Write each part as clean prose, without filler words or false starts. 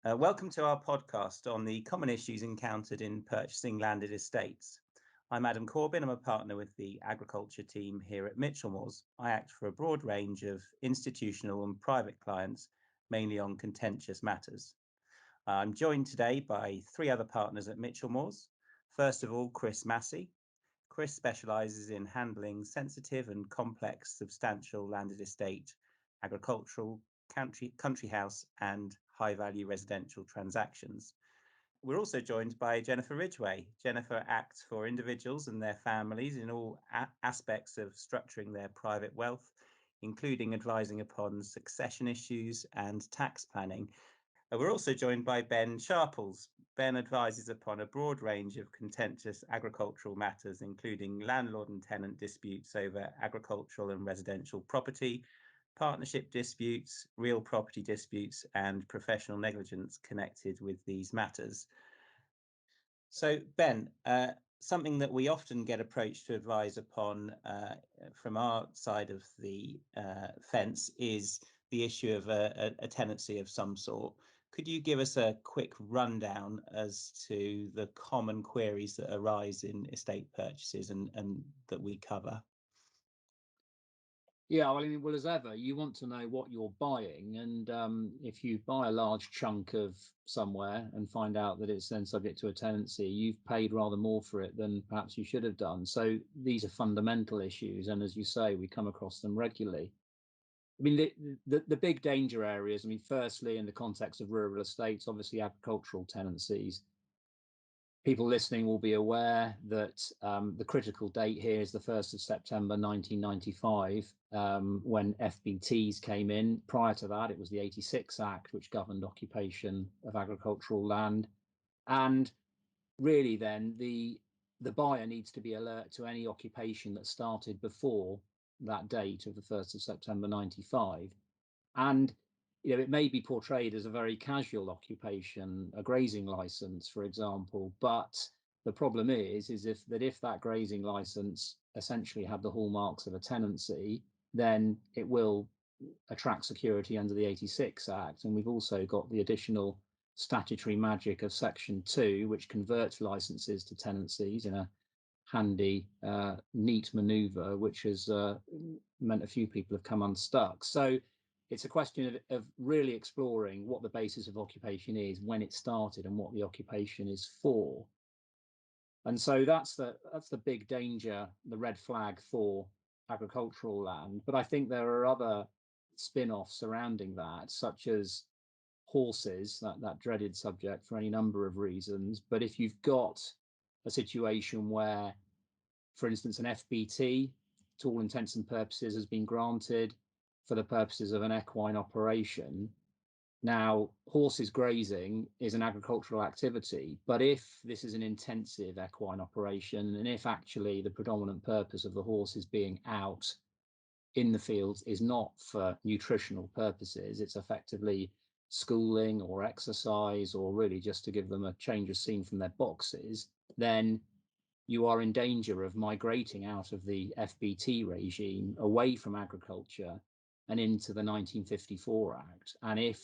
Welcome to our podcast on the common issues encountered in purchasing landed estates. I'm Adam Corbin. I'm a partner with the agriculture team here at Michelmores. I act for a broad range of institutional and private clients, mainly on contentious matters. I'm joined today by three other partners at Michelmores. First of all, Chris Massey. Chris specialises in handling sensitive and complex substantial landed estate, agricultural, country house and high-value residential transactions. We're also joined by Jennifer Ridgeway. Jennifer acts for individuals and their families in all aspects of structuring their private wealth, including advising upon succession issues and tax planning. We're also joined by Ben Sharples. Ben advises upon a broad range of contentious agricultural matters, including landlord and tenant disputes over agricultural and residential property, partnership disputes, real property disputes, and professional negligence connected with these matters. So, Ben, something that we often get approached to advise upon from our side of the fence is the issue of a tenancy of some sort. Could you give us a quick rundown as to the common queries that arise in estate purchases and that we cover? Yeah, well, as ever, you want to know what you're buying, and if you buy a large chunk of somewhere and find out that it's then subject to a tenancy, you've paid rather more for it than perhaps you should have done. So these are fundamental issues, and as you say, we come across them regularly. I mean, the big danger areas, firstly, in the context of rural estates, obviously agricultural tenancies. People listening will be aware that the critical date here is the 1st of September 1995, when FBTs came in. Prior to that, it was the 86 Act, which governed occupation of agricultural land. And really then, the buyer needs to be alert to any occupation that started before that date of the 1st of September 95. And it may be portrayed as a very casual occupation, a grazing license, for example, but the problem is if that grazing license essentially had the hallmarks of a tenancy, then it will attract security under the 86 Act. And we've also got the additional statutory magic of Section 2, which converts licenses to tenancies in a handy, neat manoeuvre, which has meant a few people have come unstuck. So it's a question of really exploring what the basis of occupation is, when it started, and what the occupation is for. And so that's the big danger, the red flag for agricultural land. But I think there are other spin-offs surrounding that, such as horses, that dreaded subject for any number of reasons. But if you've got a situation where, for instance, an FBT, to all intents and purposes, has been granted for the purposes of an equine operation. Now, horses grazing is an agricultural activity, but if this is an intensive equine operation, and if actually the predominant purpose of the horses being out in the fields is not for nutritional purposes, it's effectively schooling or exercise, or really just to give them a change of scene from their boxes, then you are in danger of migrating out of the FBT regime away from agriculture and into the 1954 Act. And if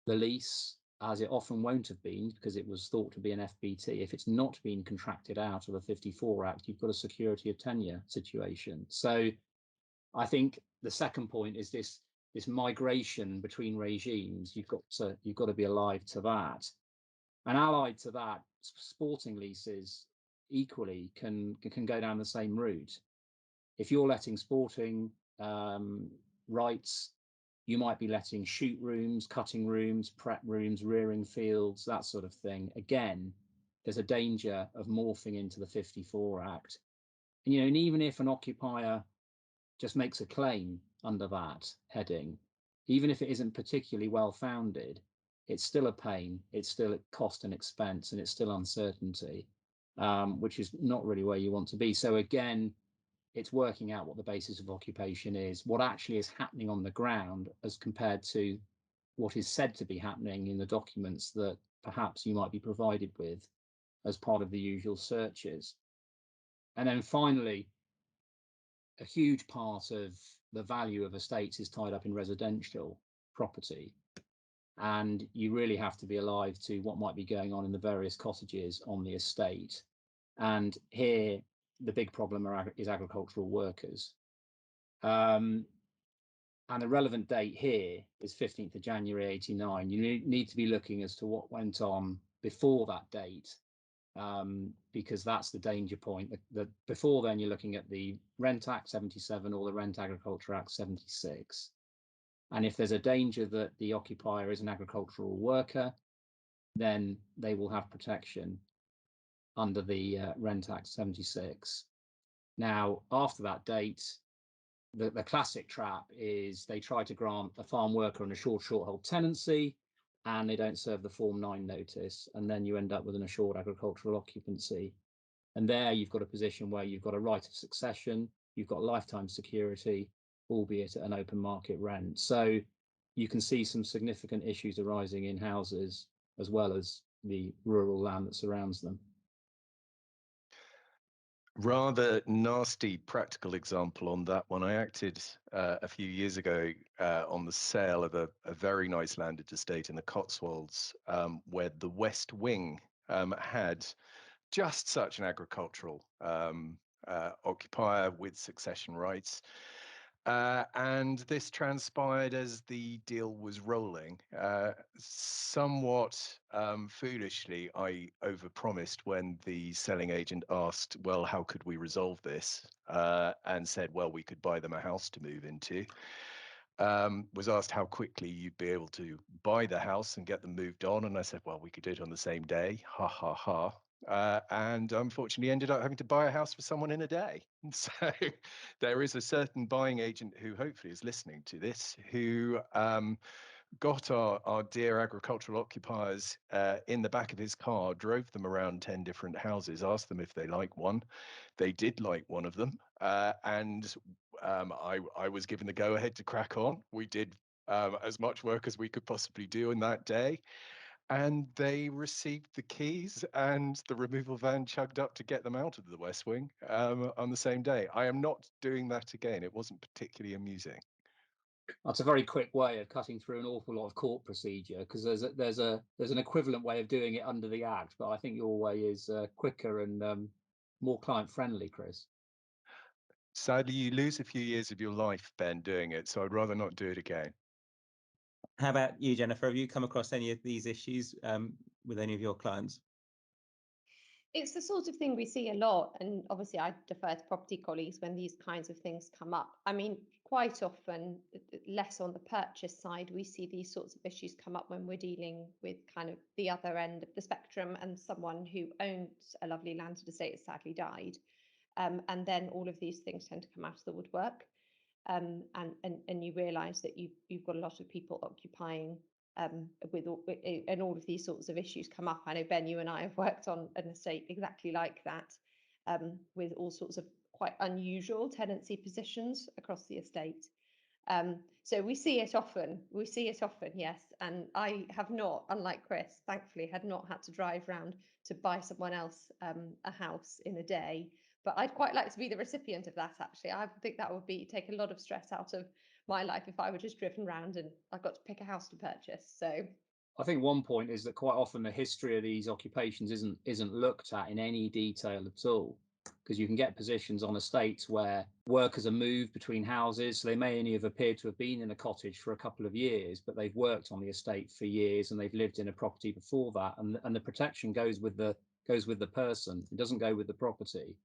the lease, as it often won't have been because it was thought to be an FBT, if it's not been contracted out of the 54 Act, you've got a security of tenure situation. So I think the second point is this migration between regimes. You've got to be alive to that. And allied to that, sporting leases equally can go down the same route. If you're letting sporting rights, you might be letting shoot rooms, cutting rooms, prep rooms, rearing fields, that sort of thing. Again, there's a danger of morphing into the 54 Act. And even if an occupier just makes a claim under that heading, even if it isn't particularly well founded, it's still a pain, it's still a cost and expense, and it's still uncertainty, which is not really where you want to be. So again, it's working out what the basis of occupation is, what actually is happening on the ground as compared to what is said to be happening in the documents that perhaps you might be provided with as part of the usual searches. And then finally, a huge part of the value of estates is tied up in residential property. and you really have to be alive to what might be going on in the various cottages on the estate. And here, the big problem is agricultural workers. And the relevant date here is 15th of January 89. You need to be looking as to what went on before that date, because that's the danger point. Before then, you're looking at the Rent Act 77 or the Rent Agriculture Act 76. And if there's a danger that the occupier is an agricultural worker, then they will have protection under the Rent Act 76. Now, after that date, the classic trap is they try to grant a farm worker an assured short-hold tenancy, and they don't serve the Form 9 notice, and then you end up with an assured agricultural occupancy. And there you've got a position where you've got a right of succession, you've got lifetime security, albeit at an open market rent. So you can see some significant issues arising in houses as well as the rural land that surrounds them. Rather nasty practical example on that one. I acted a few years ago on the sale of a very nice landed estate in the Cotswolds, where the West Wing had just such an agricultural occupier with succession rights. And this transpired as the deal was rolling. Somewhat foolishly, I overpromised when the selling agent asked, well, how could we resolve this? And said, well, we could buy them a house to move into. Was asked how quickly you'd be able to buy the house and get them moved on. And I said, well, we could do it on the same day. Ha, ha, ha. And unfortunately ended up having to buy a house for someone in a day. So there is a certain buying agent who hopefully is listening to this, who got our dear agricultural occupiers in the back of his car, drove them around 10 different houses, asked them if they like one. They did like one of them. And I was given the go ahead to crack on. We did as much work as we could possibly do in that day. And they received the keys, and the removal van chugged up to get them out of the West Wing on the same day. I am not doing that again. It wasn't particularly amusing. That's a very quick way of cutting through an awful lot of court procedure, because there's an equivalent way of doing it under the Act, but I think your way is quicker and more client friendly, Chris. Sadly, you lose a few years of your life, Ben, doing it, so I'd rather not do it again. How about you, Jennifer? Have you come across any of these issues with any of your clients? It's the sort of thing we see a lot, and obviously I defer to property colleagues when these kinds of things come up. I mean, quite often, less on the purchase side, we see these sorts of issues come up when we're dealing with kind of the other end of the spectrum and someone who owns a lovely landed estate has sadly died. And then all of these things tend to come out of the woodwork. And you realise that you've got a lot of people occupying and all of these sorts of issues come up. I know, Ben, you and I have worked on an estate exactly like that, with all sorts of quite unusual tenancy positions across the estate. So we see it often. Yes. And I have not, unlike Chris, thankfully, had not had to drive round to buy someone else a house in a day. But I'd quite like to be the recipient of that, actually. I think that would take a lot of stress out of my life if I were just driven round and I got to pick a house to purchase. So I think one point is that quite often the history of these occupations isn't looked at in any detail at all, because you can get positions on estates where workers are moved between houses. So they may only have appeared to have been in a cottage for a couple of years, but they've worked on the estate for years and they've lived in a property before that. And the protection goes with the person. It doesn't go with the property.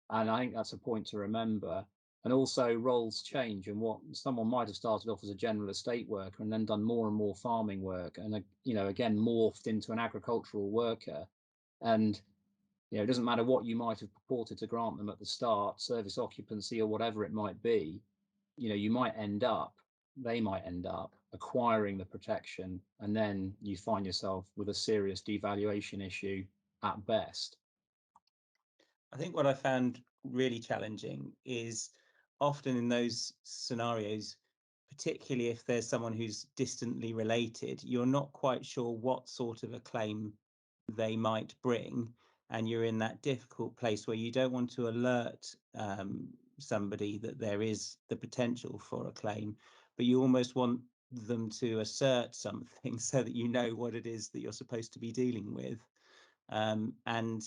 And I think that's a point to remember. And also roles change, and what someone might have started off as a general estate worker and then done more and more farming work, and again morphed into an agricultural worker. And it doesn't matter what you might have purported to grant them at the start, service occupancy or whatever it might be, they might end up acquiring the protection, and then you find yourself with a serious devaluation issue at best. I think what I found really challenging is often in those scenarios, particularly if there's someone who's distantly related, you're not quite sure what sort of a claim they might bring. And you're in that difficult place where you don't want to alert somebody that there is the potential for a claim, but you almost want them to assert something so that you know what it is that you're supposed to be dealing with. And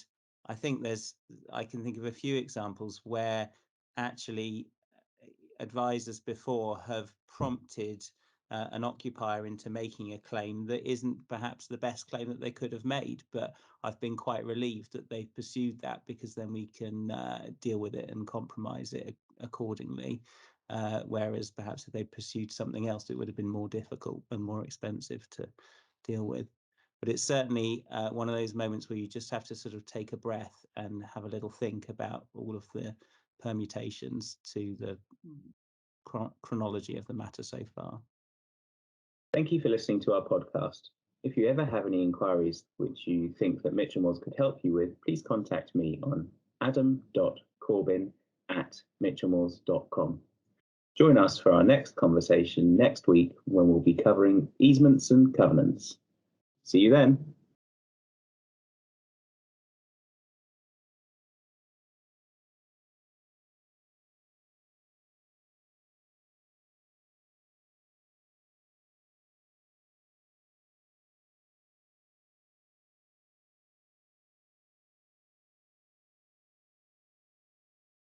I think I can think of a few examples where actually advisors before have prompted an occupier into making a claim that isn't perhaps the best claim that they could have made, but I've been quite relieved that they've pursued that, because then we can deal with it and compromise it accordingly. Whereas perhaps if they pursued something else, it would have been more difficult and more expensive to deal with. But it's certainly one of those moments where you just have to sort of take a breath and have a little think about all of the permutations to the chronology of the matter so far. Thank you for listening to our podcast. If you ever have any inquiries which you think that Michelmores could help you with, please contact me on adam.corbin@michelmores.com. Join us for our next conversation next week, when we'll be covering easements and covenants. See you then.